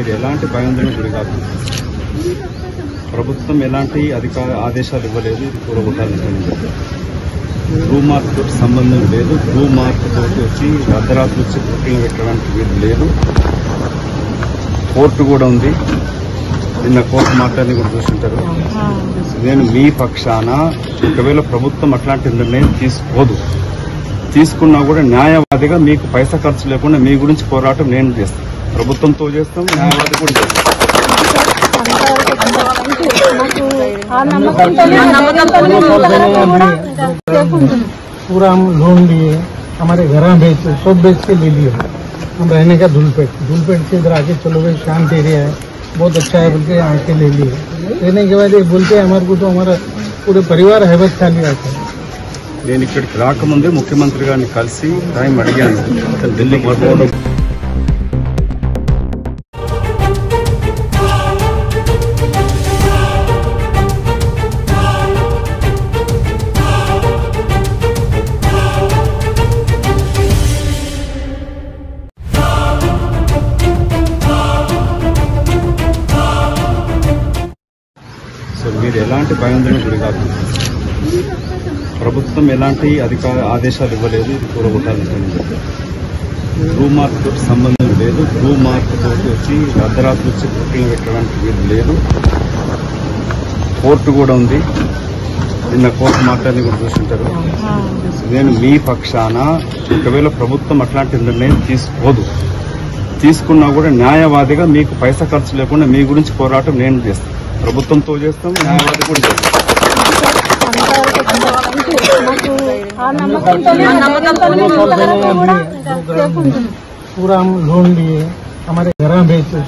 మీరు ఎలాంటి భయాందోళనకు గురి కాదు. ప్రభుత్వం ఎలాంటి ఆదేశాలు ఇవ్వలేదు. ఇది కూడగొట్టాలని బ్లూ మార్క్ తోటి సంబంధం లేదు. బ్లూ మార్క్ తోటి వచ్చి అర్ధరాత్రి వచ్చి బుకింగ్ పెట్టడానికి వీలు లేదు. కోర్టు కూడా ఉంది. నిన్న కోర్టు మాట్లాడి కూడా చూస్తుంటారు. నేను మీ పక్షాన ఒకవేళ ప్రభుత్వం అట్లాంటి నిర్ణయం తీసుకున్నా కూడా న్యాయవాదిగా మీకు పైసా ఖర్చు లేకుండా మీ గురించి పోరాటం నేను చేస్తాను. ప్రభుత్వంతో చేస్తాం, న్యాయవాది కూడా చేస్తాం. पूरा हम लोन लिए, हमारे घर बेच सब बेच के ले लिए। हम रहने का धूलपेट से इधर आके चलो भाई शांत एरिया है, बहुत अच्छा है बोल के आके ले लिए। रहने के बाद ये बोलते हमारे को तो हमारा पूरे परिवार हैबत खाली आता है। నేను ఇక్కడికి రాకముందే ముఖ్యమంత్రి గారిని కలిసి టైం అడిగాను. ఢిల్లీకి పోవడం మీరు ఎలాంటి భయాందోళనకు గురి కాదు. ప్రభుత్వం ఎలాంటి ఆదేశాలు ఇవ్వలేదు. ఇది కూడగొట్టాలని బ్లూ మార్క్ తోటి సంబంధం లేదు. బ్లూ మార్క్ తోటి వచ్చి అర్ధరాత్రి వచ్చి బుకింగ్ పెట్టడానికి వీలు లేదు. కోర్టు కూడా ఉంది. నిన్న కోర్టు మాట్లాడి కూడా చూస్తుంటారు. నేను మీ పక్షాన ఒకవేళ ప్రభుత్వం అట్లాంటి నిర్ణయం తీసుకున్నా కూడా న్యాయవాదిగా మీకు పైసా ఖర్చు లేకుండా మీ గురించి పోరాటం నేను చేస్తాను. ప్రభుత్వంతో చేస్తాం, న్యాయవాది కూడా చేస్తాం. पूरा हम लोन लिए, हमारे घर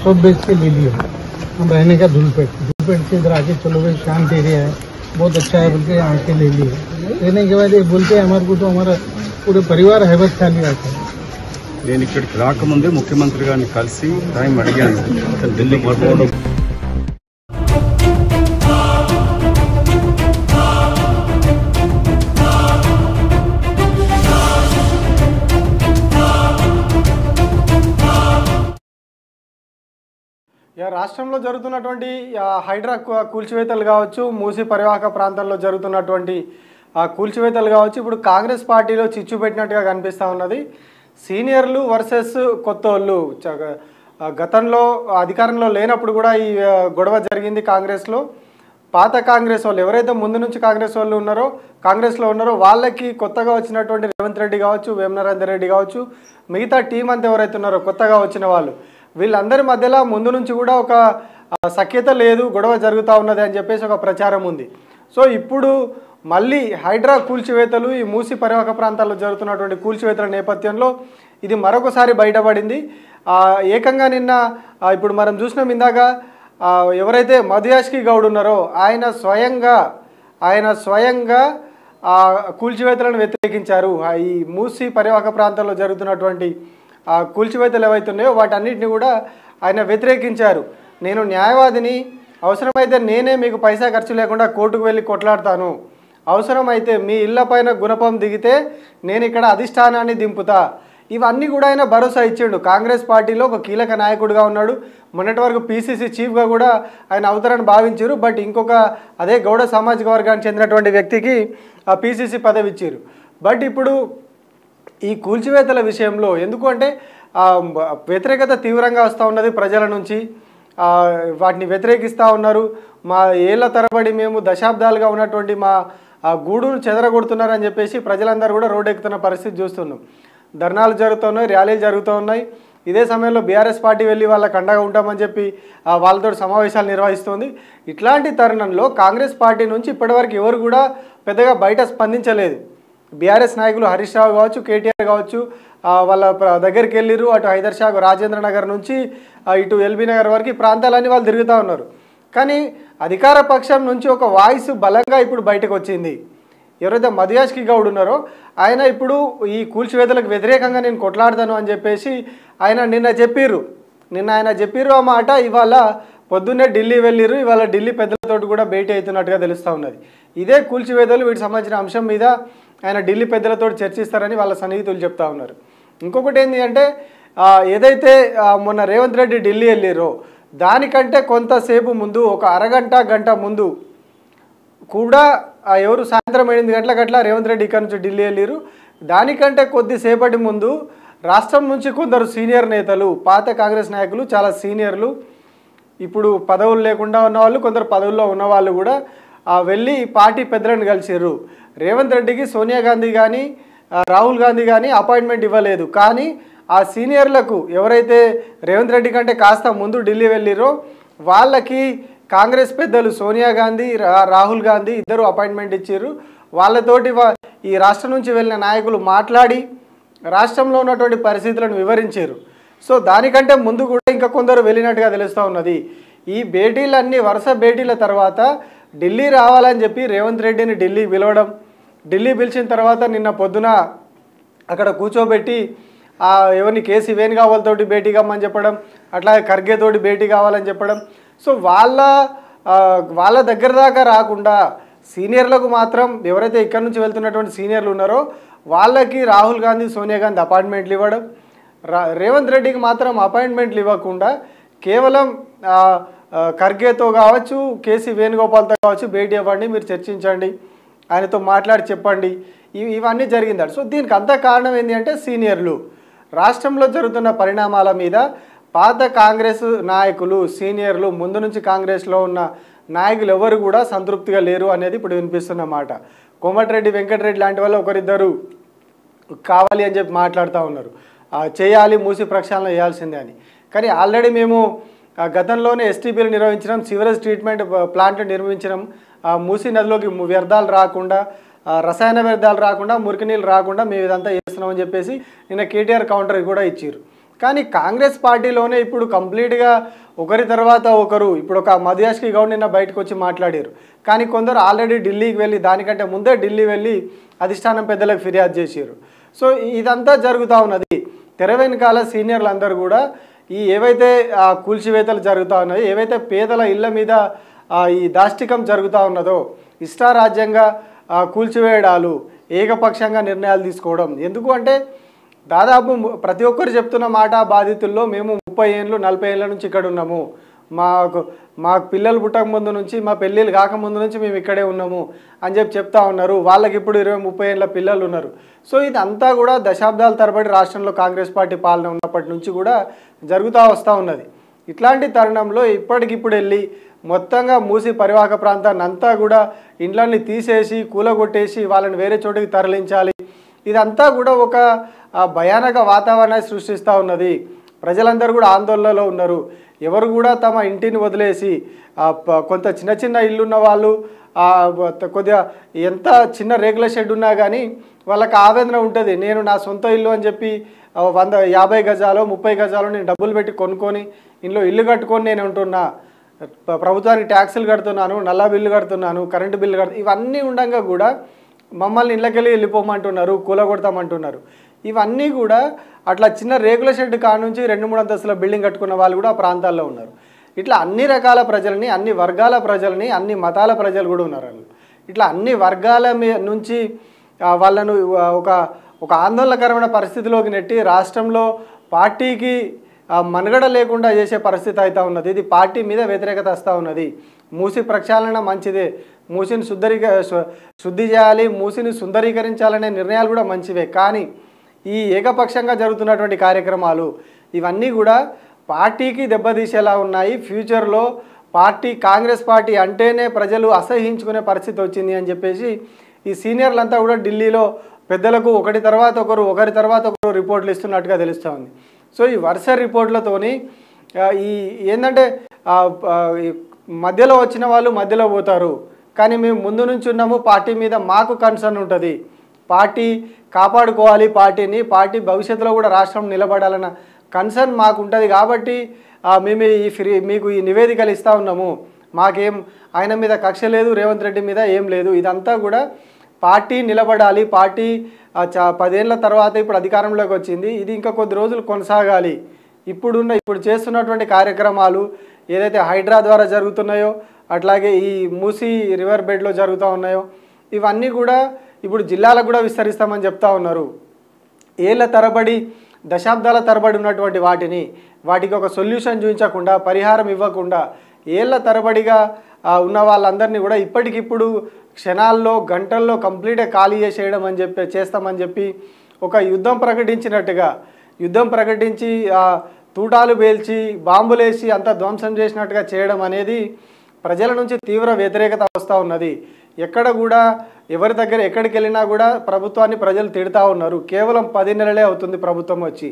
सब बेच के ले लिए। हम रहने का धूलपेट से इधर आके चलो भाई शांत एरिया है, बहुत अच्छा है बोल के आके ले लिए। रहने के बाद ये बोलते हमारे को तो हमारा पूरे परिवार हैबत खाली आता है। నేను ఇక్కడికి రాకముందే ముఖ్యమంత్రి గారిని కలిసి టైం అడిగాను. ఢిల్లీకి పోవడం రాష్ట్రంలో జరుగుతున్నటువంటి హైడ్రా కూల్చివేతలు కావచ్చు, మూసి పరివాహక ప్రాంతాల్లో జరుగుతున్నటువంటి కూల్చివేతలు కావచ్చు, ఇప్పుడు కాంగ్రెస్ పార్టీలో చిచ్చు పెట్టినట్టుగా కనిపిస్తూ ఉన్నది. సీనియర్లు వర్సెస్ కొత్తోళ్ళు. గతంలో అధికారంలో లేనప్పుడు కూడా ఈ గొడవ జరిగింది కాంగ్రెస్లో. పాత కాంగ్రెస్ వాళ్ళు ఎవరైతే ముందు నుంచి కాంగ్రెస్లో ఉన్నారో వాళ్ళకి కొత్తగా వచ్చినటువంటి రేవంత్ రెడ్డి కావచ్చు, వేమనరేందర్ రెడ్డి కావచ్చు, మిగతా టీం అంతా ఎవరైతే ఉన్నారో కొత్తగా వచ్చిన వాళ్ళు, వీళ్ళందరి మధ్యలో ముందు నుంచి కూడా ఒక సఖ్యత లేదు, గొడవ జరుగుతూ ఉన్నది అని చెప్పేసి ఒక ప్రచారం ఉంది. సో ఇప్పుడు మళ్ళీ హైడ్రా కూల్చివేతలు, ఈ మూసి పరివాహక ప్రాంతాల్లో జరుగుతున్నటువంటి కూల్చివేతల నేపథ్యంలో ఇది మరొకసారి బయటపడింది. ఏకంగా నిన్న ఇప్పుడు మనం చూసినాం ఇందాక ఎవరైతే మధుయాష్కి గౌడ్ ఉన్నారో ఆయన స్వయంగా కూల్చివేతలను వ్యతిరేకించారు. ఈ మూసి పరివాహక ప్రాంతాల్లో జరుగుతున్నటువంటి కూల్చివేతలు ఏవైతున్నాయో వాటన్నిటిని కూడా ఆయన వ్యతిరేకించారు. నేను న్యాయవాదిని, అవసరమైతే నేనే మీకు పైసా ఖర్చు లేకుండా కోర్టుకు వెళ్ళి కొట్లాడతాను, అవసరమైతే మీ ఇళ్ల పైన గుణపం దిగితే నేను ఇక్కడ అధిష్టానాన్ని దింపుతా, ఇవన్నీ కూడా ఆయన భరోసా ఇచ్చిండు. కాంగ్రెస్ పార్టీలో ఒక కీలక నాయకుడిగా ఉన్నాడు. మొన్నటి వరకు పీసీసీ చీఫ్గా కూడా ఆయన అవుతారని భావించారు. బట్ ఇంకొక అదే గౌడ సామాజిక వర్గానికి చెందినటువంటి వ్యక్తికి ఆ పీసీసీ పదవి ఇచ్చారు. బట్ ఇప్పుడు ఈ కూల్చివేతల విషయంలో ఎందుకు అంటే వ్యతిరేకత తీవ్రంగా వస్తూ ఉన్నది ప్రజల నుంచి. వాటిని వ్యతిరేకిస్తూ ఉన్నారు. మా ఏళ్ల తరబడి మేము దశాబ్దాలుగా ఉన్నటువంటి మా గూడును చెదరగొడుతున్నారని చెప్పేసి ప్రజలందరూ కూడా రోడ్డు ఎక్కుతున్న పరిస్థితి చూస్తున్నాం. ధర్నాలు జరుగుతున్నాయి, ర్యాలీలు జరుగుతూ ఉన్నాయి. ఇదే సమయంలో బీఆర్ఎస్ పార్టీ వెళ్ళి వాళ్ళకి అండగా ఉంటామని చెప్పి వాళ్ళతో సమావేశాలు నిర్వహిస్తుంది. ఇట్లాంటి తరుణంలో కాంగ్రెస్ పార్టీ నుంచి ఇప్పటివరకు ఎవరు కూడా పెద్దగా బయట స్పందించలేదు. బీఆర్ఎస్ నాయకులు హరీష్ రావు కావచ్చు, కేటీఆర్ కావచ్చు, వాళ్ళ దగ్గరికి వెళ్ళిరు. అటు హైదర్ షా రాజేంద్ర నగర్ నుంచి ఇటు ఎల్బీ నగర్ వరకు ఈ ప్రాంతాలన్నీ వాళ్ళు తిరుగుతూ ఉన్నారు. కానీ అధికార పక్షం నుంచి ఒక వాయిస్ బలంగా ఇప్పుడు బయటకు వచ్చింది. ఎవరైతే మధుయాష్కి గౌడ్ ఉన్నారో ఆయన ఇప్పుడు ఈ కూల్చివేతలకు వ్యతిరేకంగా నేను కొట్లాడతాను అని చెప్పేసి నిన్న చెప్పిర్రు ఆ మాట. ఇవాళ పొద్దున్నే ఢిల్లీ వెళ్ళిర్రు. ఇవాళ ఢిల్లీ పెద్దలతో కూడా భేటీ అవుతున్నట్టుగా తెలుస్తూ ఉన్నది. ఇదే కూల్చివేతలు వీటికి సంబంధించిన అంశం మీద ఆయన ఢిల్లీ పెద్దలతో చర్చిస్తారని వాళ్ళ సన్నిహితులు చెప్తా ఉన్నారు. ఇంకొకటి ఏంటి అంటే ఏదైతే మొన్న రేవంత్ రెడ్డి ఢిల్లీ వెళ్ళారో దానికంటే కొంతసేపు ముందు ఒక అరగంట గంట ముందు కూడా ఎవరు సాయంత్రం 8 గంటల గట్ల రేవంత్ రెడ్డి ఇక్కడ నుంచి ఢిల్లీ వెళ్ళారు. దానికంటే కొద్దిసేపటి ముందు రాష్ట్రం నుంచి కొందరు సీనియర్ నేతలు, పాత కాంగ్రెస్ నాయకులు, చాలా సీనియర్లు, ఇప్పుడు పదవులు లేకుండా ఉన్నవాళ్ళు, కొందరు పదవుల్లో ఉన్నవాళ్ళు కూడా వెళ్ళి పార్టీ పెద్దలను కలిసారు. రేవంత్ రెడ్డికి సోనియా గాంధీ కానీ రాహుల్ గాంధీ కానీ అపాయింట్మెంట్ ఇవ్వలేదు. కానీ ఆ సీనియర్లకు ఎవరైతే రేవంత్ రెడ్డి కంటే కాస్త ముందు ఢిల్లీ వెళ్ళిరో వాళ్ళకి కాంగ్రెస్ పెద్దలు సోనియా గాంధీ, రాహుల్ గాంధీ ఇద్దరు అపాయింట్మెంట్ ఇచ్చారు. వాళ్ళతోటి ఈ రాష్ట్రం నుంచి వెళ్ళిన నాయకులు మాట్లాడి రాష్ట్రంలో ఉన్నటువంటి పరిస్థితులను వివరించారు. సో దానికంటే ముందు కూడా ఇంకా కొందరు వెళ్ళినట్టుగా తెలుస్తూ ఉన్నది. ఈ భేటీలన్నీ వరుస భేటీల తర్వాత ఢిల్లీ రావాలని చెప్పి రేవంత్ రెడ్డిని ఢిల్లీ పిలవడం, ఢిల్లీ పిలిచిన తర్వాత నిన్న పొద్దున అక్కడ కూర్చోబెట్టి ఎవరిని కేసీ వేణుగోపాల్తోటి భేటీ కామని చెప్పడం, అట్లాగే ఖర్గేతోటి భేటీ కావాలని చెప్పడం. సో వాళ్ళ దగ్గర దాకా రాకుండా సీనియర్లకు మాత్రం ఎవరైతే ఇక్కడ నుంచి వెళ్తున్నటువంటి సీనియర్లు ఉన్నారో వాళ్ళకి రాహుల్ గాంధీ, సోనియా గాంధీ అపాయింట్మెంట్లు ఇవ్వడం, రేవంత్ రెడ్డికి మాత్రం అపాయింట్మెంట్లు ఇవ్వకుండా కేవలం ఖర్గేతో కావచ్చు, కేసీ వేణుగోపాల్తో కావచ్చు భేటీ ఇవ్వండి, మీరు చర్చించండి, ఆయనతో మాట్లాడి చెప్పండి, ఇవన్నీ జరిగింది. సో దీనికి అంత కారణం ఏంటి అంటే సీనియర్లు రాష్ట్రంలో జరుగుతున్న పరిణామాల మీద పాత కాంగ్రెస్ నాయకులు, సీనియర్లు, ముందు నుంచి కాంగ్రెస్లో ఉన్న నాయకులు ఎవరు కూడా సంతృప్తిగా లేరు అనేది ఇప్పుడు వినిపిస్తున్న మాట. కోమటిరెడ్డి వెంకటరెడ్డి లాంటి వాళ్ళు ఒకరిద్దరు కావాలి అని చెప్పి మాట్లాడుతూ ఉన్నారు, చేయాలి, మూసి ప్రక్షాళన చేయాల్సిందే అని. కానీ ఆల్రెడీ మేము గతంలోనే ఎస్టీపీలు నిర్వహించడం, సివరేజ్ ట్రీట్మెంట్ ప్లాంట్ నిర్మించడం, మూసీ నదిలోకి వ్యర్థాలు రాకుండా, రసాయన వ్యర్థాలు రాకుండా, మురికి నీళ్ళు రాకుండా మేము ఇదంతా చేస్తున్నామని చెప్పేసి నిన్న కేటీఆర్ కౌంటర్ కూడా ఇచ్చారు. కానీ కాంగ్రెస్ పార్టీలోనే ఇప్పుడు కంప్లీట్గా ఒకరి తర్వాత ఒకరు, ఇప్పుడు ఒక మధుయాష్కి గౌడ్ నిన్న బయటకు వచ్చి మాట్లాడారు. కానీ కొందరు ఆల్రెడీ ఢిల్లీకి వెళ్ళి దానికంటే ముందే ఢిల్లీ వెళ్ళి అధిష్టానం పెద్దలకు ఫిర్యాదు చేశారు. సో ఇదంతా జరుగుతూ ఉన్నది. తెర వెనకాల సీనియర్లు అందరూ కూడా ఏవైతే కూల్చివేతలు జరుగుతూ ఉన్నాయో, ఏవైతే పేదల ఇళ్ల మీద ఈ దాష్టికం జరుగుతూ ఉన్నదో, ఇష్టారాజ్యంగా కూల్చివేయడాలు, ఏకపక్షంగా నిర్ణయాలు తీసుకోవడం. ఎందుకు అంటే దాదాపు ప్రతి ఒక్కరు చెప్తున్న మాట, బాధితుల్లో మేము 30 ఏళ్ళు 40 ఏళ్ళ నుంచి ఇక్కడ ఉన్నాము, మాకు పిల్లలు పుట్టక ముందు నుంచి, మా పెళ్ళిళ్ళు కాకముందు నుంచి మేము ఇక్కడే ఉన్నాము అని చెప్తా ఉన్నారు. వాళ్ళకి ఇప్పుడు 20-30 ఏళ్ళ పిల్లలు ఉన్నారు. సో ఇదంతా కూడా దశాబ్దాల తరబడి రాష్ట్రంలో కాంగ్రెస్ పార్టీ పాలన ఉన్నప్పటి నుంచి కూడా జరుగుతూ వస్తూ ఉన్నది. ఇట్లాంటి తరుణంలో ఇప్పటికిప్పుడు వెళ్ళి మొత్తంగా మూసి పరివాహక ప్రాంతాన్ని అంతా కూడా ఇండ్లన్నీ తీసేసి కూలగొట్టేసి వాళ్ళని వేరే చోటుకి తరలించాలి, ఇదంతా కూడా ఒక భయానక వాతావరణాన్ని సృష్టిస్తూ ఉన్నది. ప్రజలందరూ కూడా ఆందోళనలో ఉన్నారు. ఎవరు కూడా తమ ఇంటిని వదిలేసి, కొంత చిన్న చిన్న ఇల్లు ఉన్న వాళ్ళు కొద్దిగా ఎంత చిన్న రేకుల షెడ్ ఉన్నా కానీ వాళ్ళకి ఆవేదన ఉంటుంది. నేను నా సొంత ఇల్లు అని చెప్పి 150 గజాలు 30 గజాలు నేను డబ్బులు పెట్టి కొనుక్కొని ఇంట్లో ఇల్లు కట్టుకొని నేను ఉంటున్నా, ప్రభుత్వానికి ట్యాక్సులు కడుతున్నాను, నల్లా బిల్లు కడుతున్నాను, కరెంటు బిల్లు కడుతున్నాను, ఇవన్నీ ఉండగా కూడా మమ్మల్ని ఇళ్ళకెళ్ళి వెళ్ళిపోమంటున్నారు, కూలగొడతామంటున్నారు. ఇవన్నీ కూడా అట్లా చిన్న రేకుల షెడ్ కాడ నుంచి 2-3 అంతస్తుల బిల్డింగ్ కట్టుకున్న వాళ్ళు కూడా ఆ ప్రాంతాల్లో ఉన్నారు. ఇట్లా అన్ని రకాల ప్రజల్ని, అన్ని వర్గాల ప్రజల్ని, అన్ని మతాల ప్రజలు కూడా ఉన్నారు. ఇట్లా అన్ని వర్గాల నుంచి వాళ్ళను ఒక ఆందోళనకరమైన పరిస్థితిలోకి నెట్టి రాష్ట్రంలో పార్టీకి మనుగడ లేకుండా చేసే పరిస్థితి అవుతూ ఉన్నది. ఇది పార్టీ మీద వ్యతిరేకత వస్తూ ఉన్నది. మూసి ప్రక్షాళన మంచిదే, మూసిని శుద్ధి చేయాలి, మూసిని సుందరీకరించాలనే నిర్ణయాలు కూడా మంచివే. కానీ ఈ ఏకపక్షంగా జరుగుతున్నటువంటి కార్యక్రమాలు ఇవన్నీ కూడా పార్టీకి దెబ్బతీసేలా ఉన్నాయి. ఫ్యూచర్లో కాంగ్రెస్ పార్టీ అంటేనే ప్రజలు అసహించుకునే పరిస్థితి వచ్చింది అని చెప్పేసి ఈ సీనియర్లంతా కూడా ఢిల్లీలో పెద్దలకు ఒకరి తర్వాత ఒకరు రిపోర్ట్లు ఇస్తున్నట్టుగా తెలుస్తూ ఉంది. సో ఈ వరుస రిపోర్ట్లతోని ఏంటంటే మధ్యలో వచ్చిన వాళ్ళు మధ్యలో పోతారు. కానీ మేము ముందు నుంచి ఉన్నాము, పార్టీ మీద మాకు కన్సర్న్ ఉంటుంది, పార్టీ కాపాడుకోవాలి, పార్టీ భవిష్యత్తులో కూడా రాష్ట్రం నిలబడాలన్న కన్సర్న్ మాకు ఉంటుంది. కాబట్టి మేము మీకు ఈ నివేదికలు ఇస్తూ ఉన్నాము, మాకేం ఆయన మీద కక్ష లేదు, రేవంత్ రెడ్డి మీద ఏం లేదు. ఇదంతా కూడా పార్టీ నిలబడాలి, పార్టీ 10 ఏళ్ల తర్వాత ఇప్పుడు అధికారంలోకి వచ్చింది, ఇది ఇంకా కొద్ది రోజులు కొనసాగాలి. ఇప్పుడు చేస్తున్నటువంటి కార్యక్రమాలు ఏదైతే హైడ్రా ద్వారా జరుగుతున్నాయో, అట్లాగే ఈ మూసీ రివర్ బెడ్లో జరుగుతూ ఉన్నాయో, ఇవన్నీ కూడా ఇప్పుడు జిల్లాలకు కూడా విస్తరిస్తామని చెప్తా ఉన్నారు. ఏళ్ల తరబడి దశాబ్దాల తరబడి ఉన్నటువంటి వాటికి ఒక సొల్యూషన్ చూపించకుండా, పరిహారం ఇవ్వకుండా ఏళ్ల తరబడిగా ఉన్న వాళ్ళందరినీ కూడా ఇప్పటికిప్పుడు క్షణాల్లో గంటల్లో కంప్లీట్గా ఖాళీ చేస్తామని చెప్పి ఒక యుద్ధం ప్రకటించి తూటాలు పేల్చి బాంబులేసి అంతా ధ్వంసం చేసినట్టుగా చేయడం అనేది ప్రజల నుంచి తీవ్ర వ్యతిరేకత వస్తూ ఉన్నది. ఎక్కడ కూడా ఎవరి దగ్గర ఎక్కడికి వెళ్ళినా కూడా ప్రభుత్వాన్ని ప్రజలు తిడతా ఉన్నారు. కేవలం 10 నెలలే అవుతుంది ప్రభుత్వం వచ్చి,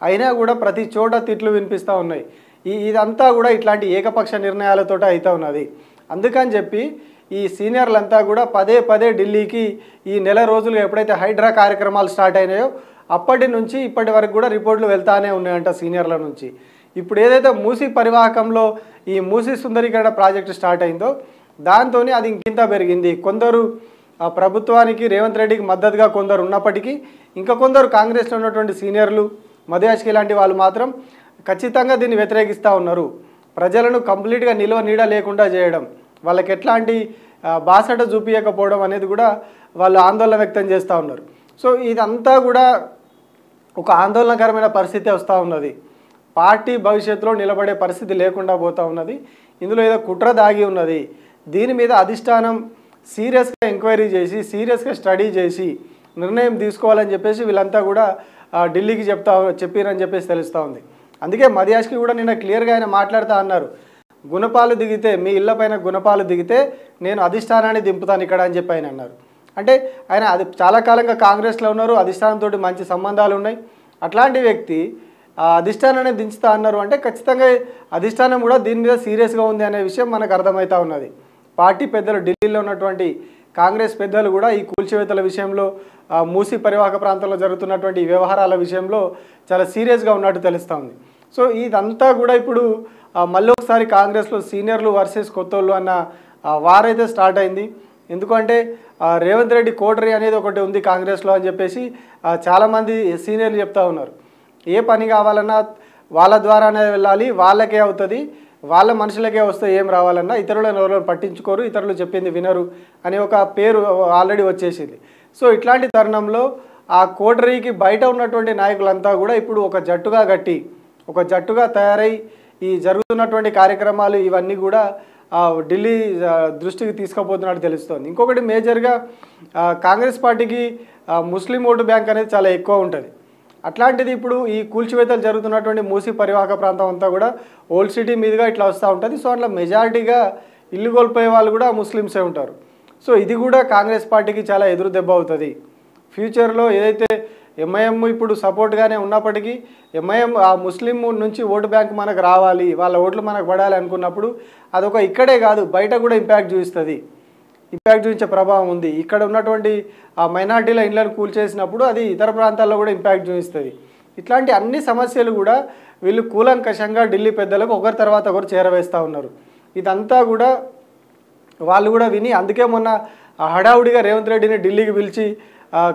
అయినా కూడా ప్రతి చోట తిట్లు వినిపిస్తూ ఉన్నాయి. ఇదంతా కూడా ఇట్లాంటి ఏకపక్ష నిర్ణయాలతో అవుతూ ఉన్నది. అందుకని చెప్పి ఈ సీనియర్లంతా కూడా పదే ఢిల్లీకి ఈ నెల రోజులు ఎప్పుడైతే హైడ్రా కార్యక్రమాలు స్టార్ట్ అయినాయో అప్పటి నుంచి ఇప్పటి వరకు కూడా రిపోర్ట్లు వెళ్తానే ఉన్నాయంట సీనియర్ల నుంచి. ఇప్పుడు ఏదైతే మూసీ పరివాహకంలో ఈ మూసీ సుందరీకరణ ప్రాజెక్టు స్టార్ట్ అయిందో దాంతో అది ఇంకింత పెరిగింది. కొందరు ప్రభుత్వానికి రేవంత్ రెడ్డికి మద్దతుగా కొందరు ఉన్నప్పటికీ ఇంకా కొందరు కాంగ్రెస్లో ఉన్నటువంటి సీనియర్లు మధుయాష్కి లాంటి వాళ్ళు మాత్రం ఖచ్చితంగా దీన్ని వ్యతిరేకిస్తూ ఉన్నారు. ప్రజలను కంప్లీట్గా నిల్వ నీడ లేకుండా చేయడం, వాళ్ళకి ఎట్లాంటి బాసట చూపించకపోవడం అనేది కూడా వాళ్ళు ఆందోళన వ్యక్తం చేస్తూ ఉన్నారు. సో ఇదంతా కూడా ఒక ఆందోళనకరమైన పరిస్థితి వస్తూ ఉన్నది. పార్టీ భవిష్యత్తులో నిలబడే పరిస్థితి లేకుండా పోతూ ఉన్నది. ఇందులో ఏదో కుట్ర దాగి ఉన్నది. దీని మీద అధిష్టానం సీరియస్గా ఎంక్వైరీ చేసి సీరియస్గా స్టడీ చేసి నిర్ణయం తీసుకోవాలని చెప్పేసి వీళ్ళంతా కూడా ఢిల్లీకి చెప్పారని చెప్పేసి తెలుస్తూ ఉంది. అందుకే మధుయాష్కి కూడా నిన్న క్లియర్గా ఆయన మాట్లాడుతూ అన్నారు, గుణపాలు దిగితే మీ ఇళ్లపైన గుణపాలు దిగితే నేను అధిష్టానాన్ని దింపుతాను ఇక్కడ అని చెప్పి ఆయన అన్నారు. అంటే ఆయన అది చాలా కాలంగా కాంగ్రెస్లో ఉన్నారు, అధిష్టానంతో మంచి సంబంధాలు ఉన్నాయి. అట్లాంటి వ్యక్తి అధిష్టానాన్ని దించుతా అన్నారు అంటే ఖచ్చితంగా అధిష్టానం కూడా దీని మీద సీరియస్గా ఉంది అనే విషయం మనకు అర్థమవుతూ ఉన్నది. పార్టీ పెద్దలు ఢిల్లీలో ఉన్నటువంటి కాంగ్రెస్ పెద్దలు కూడా ఈ కూల్చివేతల విషయంలో మూసీ పరివాహక ప్రాంతంలో జరుగుతున్నటువంటి వ్యవహారాల విషయంలో చాలా సీరియస్గా ఉన్నట్టు తెలుస్తూ ఉంది. సో ఇదంతా కూడా ఇప్పుడు మళ్ళీ ఒకసారి కాంగ్రెస్లో సీనియర్లు వర్సెస్ కొత్తోళ్ళు అన్న వారైతే స్టార్ట్ అయింది. ఎందుకంటే రేవంత్ రెడ్డి కోటరీ అనేది ఒకటి ఉంది కాంగ్రెస్లో అని చెప్పేసి చాలామంది సీనియర్లు చెప్తా ఉన్నారు. ఏ పని కావాలన్నా వాళ్ళ ద్వారానే వెళ్ళాలి, వాళ్ళకే అవుతుంది, వాళ్ళ మనుషులకే వస్తే ఏం రావాలన్నా ఇతరులను ఎవరు పట్టించుకోరు, ఇతరులు చెప్పింది వినరు అనే ఒక పేరు ఆల్రెడీ వచ్చేసింది. సో ఇట్లాంటి తరుణంలో ఆ కోటరీకి బయట ఉన్నటువంటి నాయకులంతా కూడా ఇప్పుడు ఒక జట్టుగా తయారై ఈ జరుగుతున్నటువంటి కార్యక్రమాలు ఇవన్నీ కూడా ఢిల్లీ దృష్టికి తీసుకుపోతున్నట్టు తెలుస్తోంది. ఇంకొకటి మేజర్గా కాంగ్రెస్ పార్టీకి ముస్లిం ఓటు బ్యాంక్ అనేది చాలా ఎక్కువ ఉంటుంది. అట్లాంటిది ఇప్పుడు ఈ కూల్చివేతలు జరుగుతున్నటువంటి మూసీ పరివాహక ప్రాంతం అంతా కూడా ఓల్డ్ సిటీ మీదుగా ఇట్లా వస్తూ ఉంటుంది. సో అట్లా మెజారిటీగా ఇల్లు కోల్పోయే వాళ్ళు కూడా ముస్లిమ్సే ఉంటారు. సో ఇది కూడా కాంగ్రెస్ పార్టీకి చాలా ఎదురు దెబ్బ అవుతుంది. ఫ్యూచర్లో ఏదైతే ఎంఐఎం ఇప్పుడు సపోర్ట్గానే ఉన్నప్పటికీ ఎంఐఎం ఆ ముస్లిం నుంచి ఓటు బ్యాంక్ మనకు రావాలి, వాళ్ళ ఓట్లు మనకు పడాలి అనుకున్నప్పుడు అదొక ఇక్కడే కాదు బయట కూడా ఇంపాక్ట్ చూపించే ప్రభావం ఉంది. ఇక్కడ ఉన్నటువంటి ఆ మైనార్టీల ఇళ్లను కూల్చేసినప్పుడు అది ఇతర ప్రాంతాల్లో కూడా ఇంపాక్ట్ చూపిస్తుంది. ఇట్లాంటి అన్ని సమస్యలు కూడా వీళ్ళు కూలంకషంగా ఢిల్లీ పెద్దలకు ఒకరి తర్వాత ఒకరు చేరవేస్తూ ఉన్నారు. ఇదంతా కూడా వాళ్ళు కూడా విని అందుకే మొన్న హడావుడిగా రేవంత్ రెడ్డిని ఢిల్లీకి పిలిచి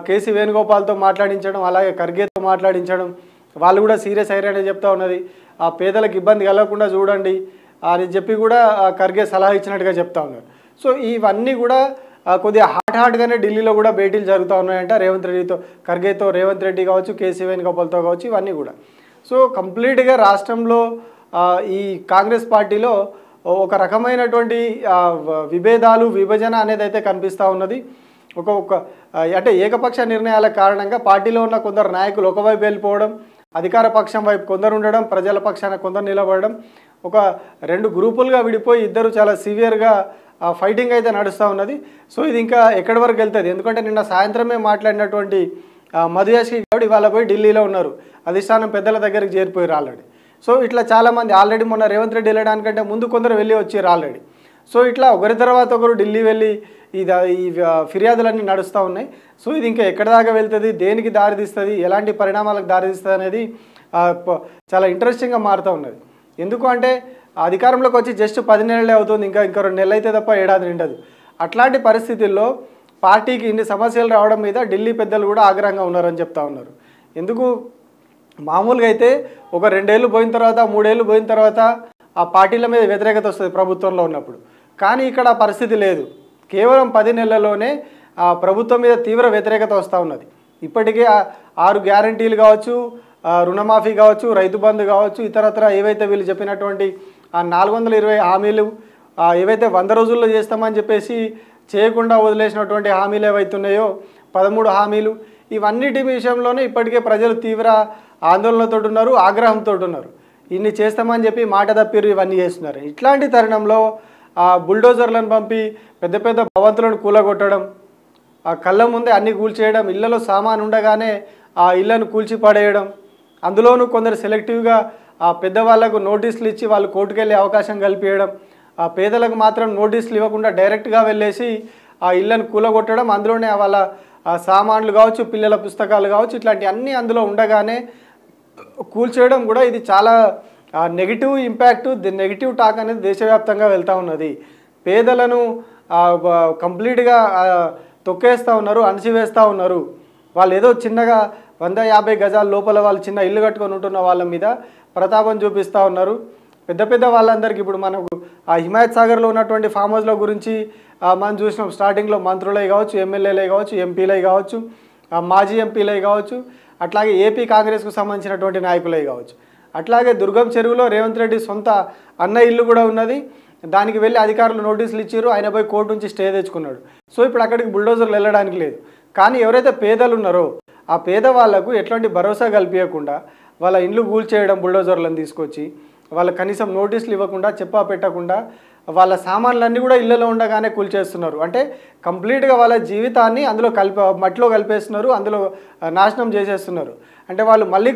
కేసీ వేణుగోపాల్తో మాట్లాడించడం, అలాగే ఖర్గేతో మాట్లాడించడం, వాళ్ళు కూడా సీరియస్ అయ్యారని చెప్తా ఉన్నది. ఆ పేదలకు ఇబ్బంది కలగకుండా చూడండి అని చెప్పి కూడా ఖర్గే సలహా ఇచ్చినట్టుగా చెప్తా ఉన్నారు. సో ఇవన్నీ కూడా కొద్దిగా హాట్గానే ఢిల్లీలో కూడా భేటీలు జరుగుతూ ఉన్నాయంట ఖర్గేతో రేవంత్ రెడ్డి కావచ్చు, కేసీ వేణుగోపాల్తో కావచ్చు, ఇవన్నీ కూడా. సో కంప్లీట్గా రాష్ట్రంలో ఈ కాంగ్రెస్ పార్టీలో ఒక రకమైనటువంటి విభేదాలు విభజన అనేది అయితే కనిపిస్తూ ఉన్నది. అంటే ఏకపక్ష నిర్ణయాల కారణంగా పార్టీలో ఉన్న కొందరు నాయకులు ఒకవైపు వెళ్ళిపోవడం, అధికార పక్షం వైపు కొందరు ఉండడం, ప్రజల పక్షాన కొందరు నిలబడడం, ఒక 2 గ్రూపులుగా విడిపోయి ఇద్దరు చాలా సివియర్గా ఫైటింగ్ అయితే నడుస్తూ ఉన్నది. సో ఇది ఇంకా ఎక్కడి వరకు వెళ్తుంది? ఎందుకంటే నిన్న సాయంత్రమే మాట్లాడినటువంటి మధుయాష్కి గౌడ్ ఇవాళ పోయి ఢిల్లీలో ఉన్నారు, అధిష్టానం పెద్దల దగ్గరికి చేరిపోయారు ఆల్రెడీ. సో ఇట్లా చాలామంది ఆల్రెడీ మొన్న రేవంత్ రెడ్డి వెళ్ళడానికంటే ముందు కొందరు వెళ్ళి వచ్చారు ఆల్రెడీ. సో ఇట్లా ఒకరి తర్వాత ఒకరు ఢిల్లీ వెళ్ళి ఈ ఫిర్యాదులన్నీ నడుస్తూ ఉన్నాయి. సో ఇది ఇంకా ఎక్కడి దాకా వెళ్తుంది, దేనికి దారితీస్తుంది, ఎలాంటి పరిణామాలకు దారితీస్తుంది అనేది చాలా ఇంట్రెస్టింగ్గా మారుతూ ఉన్నది. ఎందుకు అంటే అధికారంలోకి వచ్చి జస్ట్ 10 నెలలే అవుతుంది, ఇంకా 2 నెలలు అయితే తప్ప ఏడాది నిండదు. అట్లాంటి పరిస్థితుల్లో పార్టీకి ఇన్ని సమస్యలు రావడం మీద ఢిల్లీ పెద్దలు కూడా ఆగ్రహంగా ఉన్నారని చెప్తా ఉన్నారు. ఎందుకు మామూలుగా అయితే ఒక 2 ఏళ్ళు పోయిన తర్వాత 3 ఏళ్ళు పోయిన తర్వాత ఆ పార్టీల మీద వ్యతిరేకత వస్తుంది ప్రభుత్వంలో ఉన్నప్పుడు. కానీ ఇక్కడ పరిస్థితి లేదు. కేవలం 10 నెలల్లోనే ప్రభుత్వం మీద తీవ్ర వ్యతిరేకత వస్తూ ఉన్నది. ఇప్పటికే 6 గ్యారంటీలు కావచ్చు, రుణమాఫీ కావచ్చు, రైతు బంధు కావచ్చు, ఇతరత్ర ఏవైతే వీళ్ళు చెప్పినటువంటి ఆ 420 హామీలు ఏవైతే 100 రోజుల్లో చేస్తామని చెప్పేసి చేయకుండా వదిలేసినటువంటి హామీలు ఏవైతున్నాయో 13 హామీలు, ఇవన్నిటి విషయంలోనే ఇప్పటికే ప్రజలు తీవ్ర ఆందోళనతో ఉన్నారు, ఆగ్రహంతో ఉన్నారు. ఇన్ని చేస్తామని చెప్పి మాట తప్పిరు, ఇవన్నీ చేస్తున్నారు. ఇట్లాంటి తరుణంలో బుల్డోజర్లను పంపి పెద్ద పెద్ద భవంతులను కూలగొట్టడం, ఆ కళ్ళ ముందే అన్ని కూల్చేయడం, ఇళ్లలో సామాను ఉండగానే ఆ ఇళ్లను కూల్చి పడేయడం, అందులోనూ కొందరు సెలెక్టివ్గా ఆ పెద్దవాళ్లకు నోటీసులు ఇచ్చి వాళ్ళు కోర్టుకు వెళ్ళే అవకాశం కల్పించడం, ఆ పేదలకు మాత్రం నోటీసులు ఇవ్వకుండా డైరెక్ట్గా వెళ్ళేసి ఆ ఇళ్లను కూలగొట్టడం, అందులోనే వాళ్ళ సామాన్లు కావచ్చు, పిల్లల పుస్తకాలు కావచ్చు, ఇట్లాంటి అన్నీ అందులో ఉండగానే కూల్చేయడం కూడా ఇది చాలా నెగిటివ్ ఇంపాక్ట్, నెగిటివ్ టాక్ అనేది దేశవ్యాప్తంగా వెళ్తూ ఉన్నది. పేదలను కంప్లీట్గా తొక్కేస్తూ ఉన్నారు, అణచివేస్తూ ఉన్నారు. వాళ్ళు ఏదో చిన్నగా 150 గజాల లోపల వాళ్ళు చిన్న ఇల్లు కట్టుకొని ఉంటున్న వాళ్ళ మీద ప్రతాపం చూపిస్తూ ఉన్నారు. పెద్ద పెద్ద వాళ్ళందరికీ ఇప్పుడు మనకు ఆ హిమాయత్ సాగర్లో ఉన్నటువంటి ఫామ్ హౌస్ల గురించి మనం చూసినాం. స్టార్టింగ్లో మంత్రులే కావచ్చు, ఎమ్మెల్యేలే కావచ్చు, ఎంపీలే కావచ్చు, మాజీ ఎంపీలే కావచ్చు, అట్లాగే ఏపీ కాంగ్రెస్కు సంబంధించినటువంటి నాయకులే కావచ్చు. అట్లాగే దుర్గం చెరువులో రేవంత్ రెడ్డి సొంత అన్న ఇల్లు కూడా ఉన్నది. దానికి వెళ్ళి అధికారులు నోటీసులు ఇచ్చారు, ఆయన పోయి కోర్టు నుంచి స్టే తెచ్చుకున్నాడు. సో ఇప్పుడు అక్కడికి బుల్డోజర్లు వెళ్ళడానికి లేదు. కానీ ఎవరైతే పేదలు ఉన్నారో ఆ పేదవాళ్లకు ఎట్లాంటి భరోసా కల్పించకుండా వాళ్ళ ఇండ్లు కూల్చేయడం, బుల్డోజర్లను తీసుకొచ్చి వాళ్ళ కనీసం నోటీసులు ఇవ్వకుండా, చెప్పా పెట్టకుండా వాళ్ళ సామాన్లన్నీ కూడా ఇళ్లలో ఉండగానే కూల్చేస్తున్నారు. అంటే కంప్లీట్గా వాళ్ళ జీవితాన్ని అందులో మట్టిలో కలిపేస్తున్నారు, అందులో నాశనం చేసేస్తున్నారు. అంటే వాళ్ళు మళ్ళీ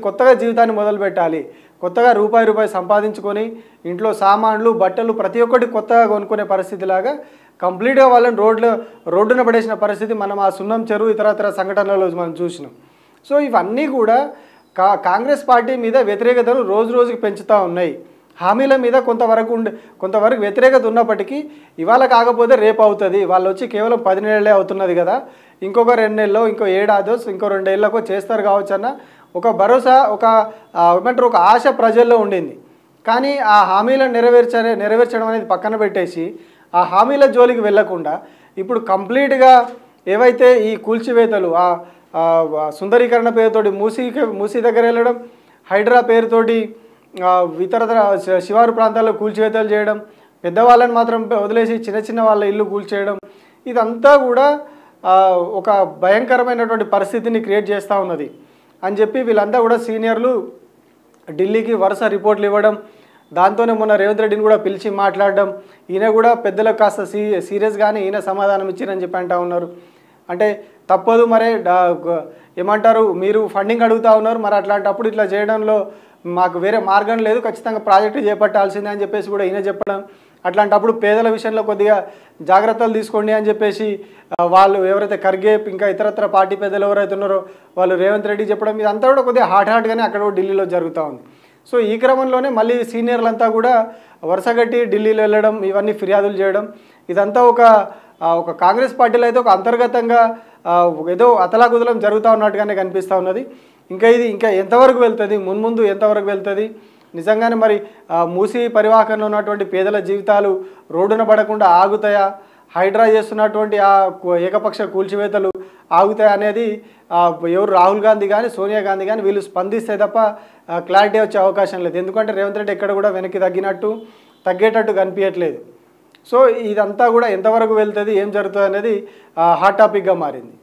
కొత్తగా జీవితాన్ని మొదలు పెట్టాలి, కొత్తగా రూపాయి సంపాదించుకొని ఇంట్లో సామాన్లు, బట్టలు ప్రతి ఒక్కటి కొత్తగా కొనుక్కునే పరిస్థితిలాగా కంప్లీట్గా వాళ్ళని రోడ్డున పడేసిన పరిస్థితి మనం ఆ సున్నం చెరువు ఇతరతర సంఘటనలలో మనం చూసినాం. సో ఇవన్నీ కూడా కాంగ్రెస్ పార్టీ మీద వ్యతిరేకతను రోజు రోజుకి పెంచుతూ ఉన్నాయి. హామీల మీద కొంతవరకు వ్యతిరేకత ఉన్నప్పటికీ ఇవాళ కాకపోతే రేపు అవుతుంది, వాళ్ళు వచ్చి కేవలం 10 నెలలే అవుతున్నది కదా, ఇంకొక 2 నెలల్లో, ఇంకో ఏడాదో, ఇంకో 2 ఏళ్ళకో చేస్తారు కావచ్చు అన్న ఒక భరోసా, ఒక ఆశ ప్రజల్లో ఉండింది. కానీ ఆ హామీలను నెరవేర్చడం అనేది పక్కన పెట్టేసి ఆ హామీల జోలికి వెళ్లకుండా ఇప్పుడు కంప్లీట్గా ఏవైతే ఈ కూల్చివేతలు సుందరీకరణ పేరుతోటి మూసీ దగ్గర వెళ్ళడం, హైడ్రా పేరుతోటి ఇతరతర శివారు ప్రాంతాల్లో కూల్చివేతలు చేయడం, పెద్దవాళ్ళని మాత్రం వదిలేసి చిన్న వాళ్ళ ఇల్లు కూల్చేయడం, ఇదంతా కూడా ఒక భయంకరమైనటువంటి పరిస్థితిని క్రియేట్ చేస్తూ ఉన్నది అని చెప్పి వీళ్ళంతా కూడా సీనియర్లు ఢిల్లీకి వరుస రిపోర్ట్లు ఇవ్వడం, దాంతోనే మొన్న రేవంత్ రెడ్డిని కూడా పిలిచి మాట్లాడడం, ఈయన కూడా పెద్దలకు కాస్త సీరియస్గానే ఈయన సమాధానం ఇచ్చారని చెప్పి అంటూ ఉన్నారు. అంటే తప్పదు మరే, ఏమంటారు, మీరు ఫండింగ్ అడుగుతూ ఉన్నారు, మరి అట్లాంటప్పుడు ఇట్లా చేయడంలో మాకు వేరే మార్గం లేదు, ఖచ్చితంగా ప్రాజెక్టు చేపట్టాల్సిందే అని చెప్పేసి కూడా ఈయన చెప్పడం. అట్లాంటప్పుడు పేదల విషయంలో కొద్దిగా జాగ్రత్తలు తీసుకోండి అని చెప్పేసి వాళ్ళు ఎవరైతే ఖర్గే ఇంకా ఇతరత్ర పార్టీ పెద్దలు ఎవరైతే ఉన్నారో వాళ్ళు రేవంత్ రెడ్డి చెప్పడం, ఇదంతా కూడా కొద్దిగా హాట్గానే అక్కడ ఢిల్లీలో జరుగుతూ ఉంది. సో ఈ క్రమంలోనే మళ్ళీ సీనియర్లంతా కూడా వరుసగట్టి ఢిల్లీలో వెళ్ళడం, ఇవన్నీ ఫిర్యాదులు చేయడం, ఇదంతా ఒక కాంగ్రెస్ పార్టీలో అయితే ఒక అంతర్గతంగా ఏదో అతలాకుతలం జరుగుతూ ఉన్నట్టుగానే కనిపిస్తూ ఉన్నది. ఇంకా ఎంతవరకు వెళ్తుంది, మున్ముందు ఎంతవరకు వెళ్తుంది, నిజంగానే మరి మూసీ పరివాహకంలో ఉన్నటువంటి పేదల జీవితాలు రోడ్డున పడకుండా ఆగుతాయా, హైడ్రా చేస్తున్నటువంటి ఆ ఏకపక్ష కూల్చివేతలు ఆగుతాయి అనేది ఎవరు రాహుల్ గాంధీ కానీ సోనియా గాంధీ కానీ వీళ్ళు స్పందిస్తే తప్ప క్లారిటీ వచ్చే అవకాశం లేదు. ఎందుకంటే రేవంత్ రెడ్డి ఎక్కడ కూడా వెనక్కి తగ్గేటట్టు కనిపించట్లేదు. సో ఇదంతా కూడా ఎంతవరకు వెళ్తుంది, ఏం జరుగుతుంది అనేది హాట్ టాపిక్గా మారింది.